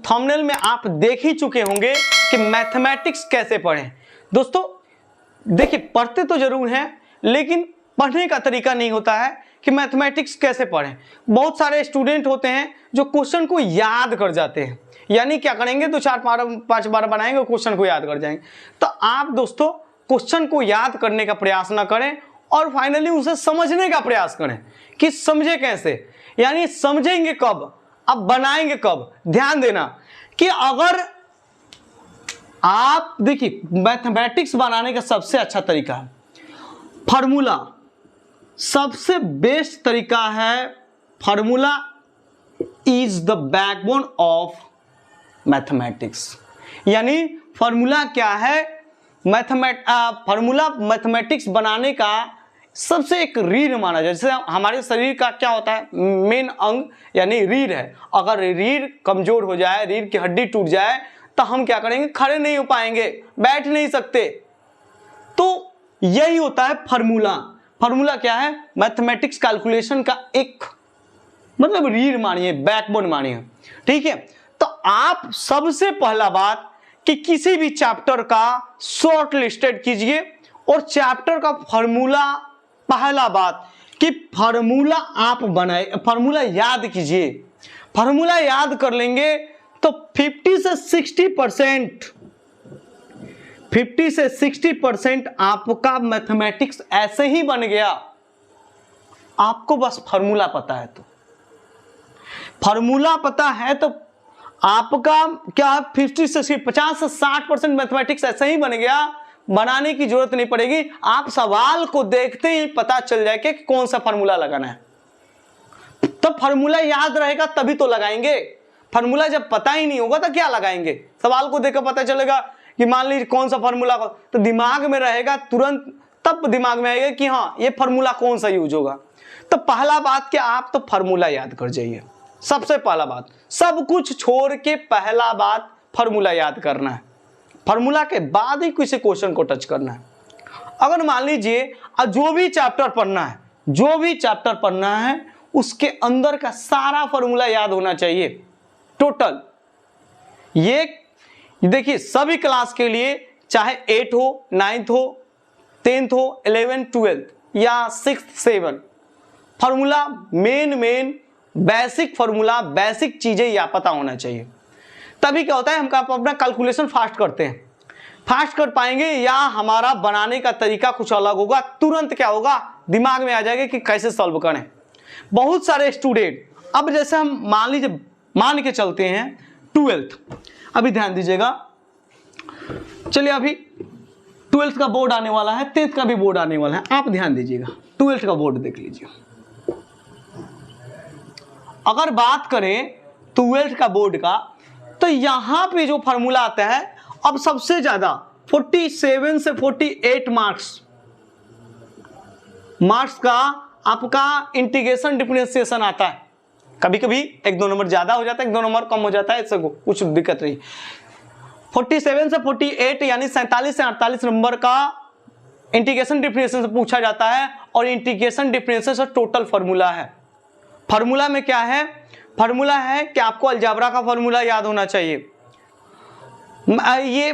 Thumbnail में आप देख ही चुके होंगे कि मैथमेटिक्स कैसे पढ़ें। दोस्तों देखिए, पढ़ते तो जरूर हैं लेकिन पढ़ने का तरीका नहीं होता है कि मैथमेटिक्स कैसे पढ़ें। बहुत सारे स्टूडेंट होते हैं जो क्वेश्चन को याद कर जाते हैं, यानी क्या करेंगे, 2-4-5 बार बनाएंगे क्वेश्चन को याद कर जाएंगे। तो आप दोस्तों क्वेश्चन को याद करने का प्रयास ना करें और फाइनली उसे समझने का प्रयास करें कि समझे कैसे, यानी समझेंगे कब, अब बनाएंगे कब। ध्यान देना कि अगर आप देखिए, मैथमेटिक्स बनाने का सबसे अच्छा तरीका है फार्मूला, सबसे बेस्ट तरीका है formula is the backbone of mathematics. यानी फार्मूला क्या है, फार्मूला मैथमेटिक्स बनाने का सबसे एक रीढ़ माना जाए। जैसे हमारे शरीर का क्या होता है, मेन अंग यानी रीढ़ है। अगर रीढ़ कमजोर हो जाए, रीढ़ की हड्डी टूट जाए तो हम क्या करेंगे, खड़े नहीं हो पाएंगे, बैठ नहीं सकते। तो यही होता है फार्मूला। फार्मूला क्या है, मैथमेटिक्स कैलकुलेशन का एक मतलब रीढ़ मानिए, बैकबोन मानिए, ठीक है। तो आप सबसे पहला बात कि किसी भी चैप्टर का शॉर्ट लिस्टेड कीजिए और चैप्टर का फार्मूला, पहला बात कि फार्मूला आप बनाए, फार्मूला याद कीजिए। फार्मूला याद कर लेंगे तो 50 से 60% आपका मैथमेटिक्स ऐसे ही बन गया। आपको बस फार्मूला पता है, तो फार्मूला पता है तो आपका क्या 50 से 60% मैथमेटिक्स ऐसे ही बन गया, बनाने की जरूरत नहीं पड़ेगी। आप सवाल को देखते ही पता चल जाएगा कि कौन सा फार्मूला लगाना है। तो फार्मूला याद रहेगा तभी तो लगाएंगे। फार्मूला जब पता ही नहीं होगा तो क्या लगाएंगे, सवाल को देखकर पता चलेगा कि मान लीजिए कौन सा फार्मूला, तो दिमाग में रहेगा तुरंत, तब दिमाग में आएगा कि हाँ ये फार्मूला कौन सा यूज होगा। तो पहला बात कि आप तो फार्मूला याद कर जाइए, सबसे पहला बात, सब कुछ छोड़ के पहला बात फार्मूला याद करना है। फार्मूला के बाद ही किसी क्वेश्चन को टच करना है। अगर मान लीजिए जो भी चैप्टर पढ़ना है उसके अंदर का सारा फार्मूला याद होना चाहिए टोटल। ये देखिए सभी क्लास के लिए, चाहे 8 हो, 9th हो, 10th हो, 11th, 12th या 6th, 7th, formula main basic formula, basic चीजें या पता होना चाहिए। तभी क्या होता है, हम अपना कैलकुलेशन फास्ट करते हैं, फास्ट कर पाएंगे या हमारा बनाने का तरीका कुछ अलग होगा, तुरंत क्या होगा, दिमाग में आ जाएगा कि कैसे सॉल्व करें। बहुत सारे स्टूडेंट, अब जैसे हम मान के चलते हैं 12th, अभी ध्यान दीजिएगा, चलिए अभी 12th का बोर्ड आने वाला है, 10th का भी बोर्ड आने वाला है, आप ध्यान दीजिएगा, 12th का बोर्ड देख लीजिए। अगर बात करें 12th का बोर्ड का, तो यहां पे जो फार्मूला आता है, अब सबसे ज्यादा 47 से 48 मार्क्स का आपका इंटीग्रेशन डिफरेंशिएशन आता है। कभी कभी 1-2 नंबर ज्यादा हो जाता है, 1-2 नंबर कम हो जाता है, इससे कुछ दिक्कत नहीं। 47 से 48 यानी 47 से 48 नंबर का इंटीग्रेशन डिफरेंशिएशन से पूछा जाता है, और इंटीग्रेशन डिफरेंशिएशन टोटल फार्मूला है। फार्मूला में क्या है, फार्मूला है कि आपको अलजेब्रा का फार्मूला याद होना चाहिए। ये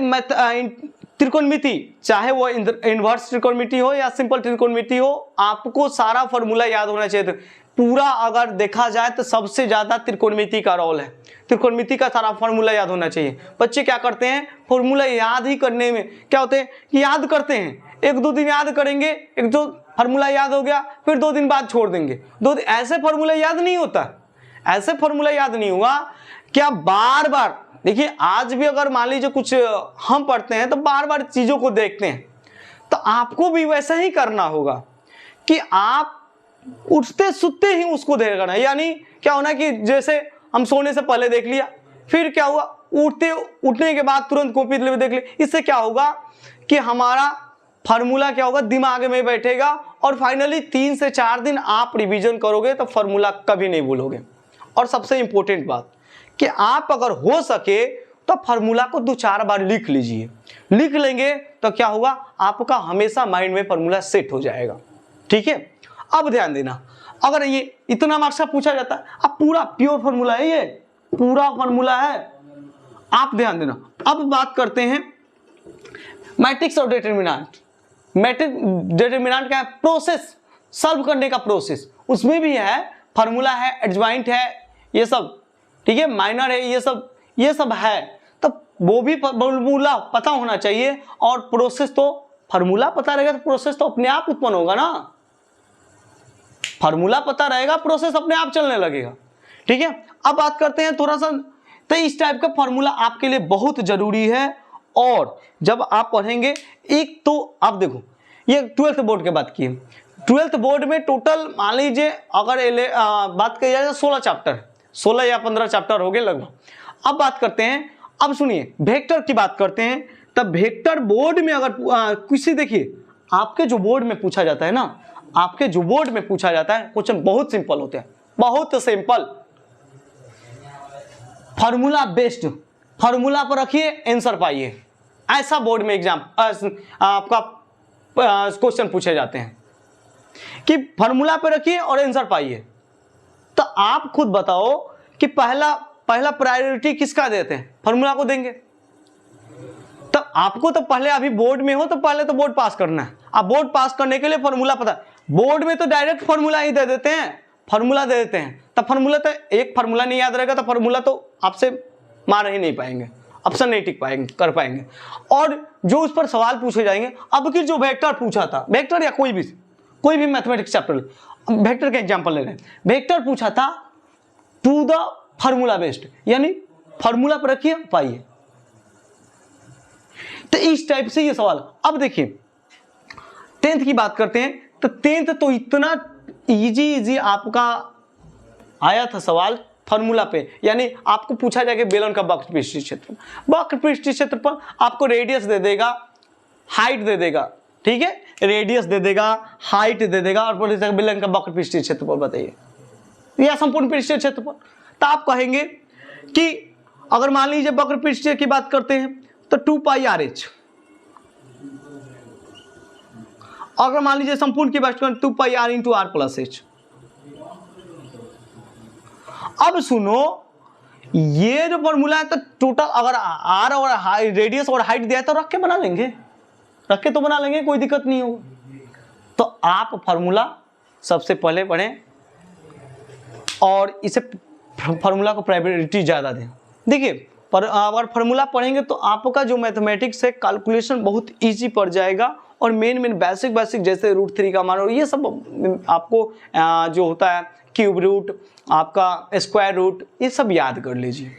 त्रिकोणमिति, चाहे वो इनवर्स त्रिकोणमिति हो या सिंपल त्रिकोणमिति हो, आपको सारा फार्मूला याद होना चाहिए। पूरा अगर देखा जाए तो सबसे ज्यादा त्रिकोणमिति का रोल है, त्रिकोणमिति का सारा फार्मूला याद होना चाहिए। बच्चे क्या करते हैं, फार्मूला याद ही करने में क्या होते हैं कि याद करते हैं, 1-2 दिन याद करेंगे, 1-2 फार्मूला याद हो गया, फिर 2 दिन बाद छोड़ देंगे। ऐसे फार्मूला याद नहीं होता, ऐसे फार्मूला याद नहीं हुआ। क्या बार बार देखिए, आज भी अगर मान लीजिए कुछ हम पढ़ते हैं तो बार बार चीजों को देखते हैं, तो आपको भी वैसा ही करना होगा कि आप उठते सुते ही उसको देखना। यानी क्या होना कि जैसे हम सोने से पहले देख लिया, फिर क्या हुआ, उठने के बाद तुरंत कॉपी देख लिया। इससे क्या होगा कि हमारा फार्मूला क्या होगा, दिमाग में बैठेगा, और फाइनली 3 से 4 दिन आप रिवीजन करोगे तो फार्मूला कभी नहीं भूलोगे। और सबसे इंपॉर्टेंट बात कि आप अगर हो सके तो फार्मूला को 2-4 बार लिख लीजिए। लिख लेंगे तो क्या होगा, आपका हमेशा माइंड में फार्मूला सेट हो जाएगा। ठीक है, अब ध्यान देना, अगर ये इतना मार्क्स का पूछा जाता है, अब पूरा प्योर फार्मूला है, ये पूरा फार्मूला है, आप ध्यान देना। अब बात करते हैं मैट्रिक्स और डिटरमिनेंट। मैट्रिक्स डिटरमिनेंट क्या है? प्रोसेस, सॉल्व करने का प्रोसेस, उसमें भी है, फार्मूला है, एडजॉइंट है, ये सब, ठीक है, माइनर है, ये सब है, तब वो भी फार्मूला पता होना चाहिए। और प्रोसेस तो, फार्मूला पता रहेगा तो प्रोसेस तो अपने आप उत्पन्न होगा ना, फार्मूला पता रहेगा प्रोसेस अपने आप चलने लगेगा, ठीक है। अब बात करते हैं थोड़ा सा, तो इस टाइप का फार्मूला आपके लिए बहुत जरूरी है। और जब आप पढ़ेंगे, एक तो आप देखो, ये 12th बोर्ड की बात की है, 12th बोर्ड में टोटल मान लीजिए अगर बात की जाए 16 चैप्टर, 16 या 15 चैप्टर हो गए लगभग। अब बात करते हैं, अब सुनिए वेक्टर की बात करते हैं। तब वेक्टर बोर्ड में अगर किसी, देखिए आपके जो बोर्ड में पूछा जाता है ना, आपके जो बोर्ड में पूछा जाता है क्वेश्चन बहुत सिंपल होते हैं, बहुत सिंपल, फार्मूला बेस्ड, फार्मूला पर रखिए आंसर पाइए, ऐसा बोर्ड में एग्जाम आपका क्वेश्चन पूछे जाते हैं कि फार्मूला पर रखिए और आंसर पाइए। तो आप खुद बताओ कि पहला प्रायोरिटी किसका देते हैं? फार्मूला को देंगे। तो आपको तो पहले, अभी बोर्ड में हो तो पहले तो बोर्ड पास करना है। अब बोर्ड पास करने के लिए फार्मूला पता, बोर्ड में तो डायरेक्ट फार्मूला ही दे देते हैं, फार्मूला दे देते हैं। तब फार्मूला तो, एक फार्मूला नहीं याद रहेगा तो फार्मूला तो आपसे मार ही नहीं पाएंगे, ऑप्शन नहीं टिक पाएंगे, कर पाएंगे। और जो उस पर सवाल पूछे जाएंगे, अब की जो वेक्टर पूछा था, वेक्टर या कोई भी मैथमेटिक्स चैप्टर, वेक्टर का एग्जांपल ले रहे हैं, वेक्टर पूछा था टू द फार्मूला बेस्ड, यानी फार्मूला पर रखिए पाइए। तो इस टाइप से ये सवाल। अब देखिए 10th की बात करते हैं, तो 10th तो इतना इजी आपका आया था सवाल फार्मूला पे, यानी आपको पूछा जाएगा बेलन का वक्र पृष्ठीय क्षेत्रफल, वक्र पृष्ठीय क्षेत्रफल आपको रेडियस दे देगा, हाइट दे देगा, ठीक है, रेडियस दे देगा, हाइट दे देगा, और बेलन का वक्र पृष्ठीय क्षेत्रफल बताइए या संपूर्ण पृष्ठीय क्षेत्रफल। तो आप कहेंगे कि अगर मान लीजिए वक्र पृष्ठीय की बात करते हैं तो 2πr/h, अगर मान लीजिए संपूर्ण की बात करें 2πr/r+h। अब सुनो, ये जो फॉर्मूला है तो टोटल अगर आर और रेडियस और हाइट दिया है तो रख के बना लेंगे, कोई दिक्कत नहीं होगा। तो आप फार्मूला सबसे पहले पढ़ें और इसे फार्मूला को प्रायोरिटी ज्यादा दें। देखिए पर अगर फार्मूला पढ़ेंगे तो आपका जो मैथमेटिक्स है कैलकुलेशन बहुत इजी पड़ जाएगा, और मेन बेसिक जैसे √3 का मान और ये सब आपको जो होता है क्यूब रूट, आपका स्क्वायर रूट, ये सब याद कर लीजिए।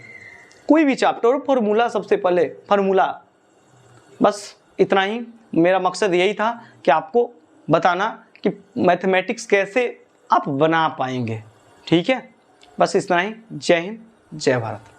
कोई भी चैप्टर फार्मूला, सबसे पहले फार्मूला, बस इतना ही मेरा मकसद यही था कि आपको बताना कि मैथमेटिक्स कैसे आप बना पाएंगे, ठीक है, बस इतना ही। जय हिंद, जय भारत।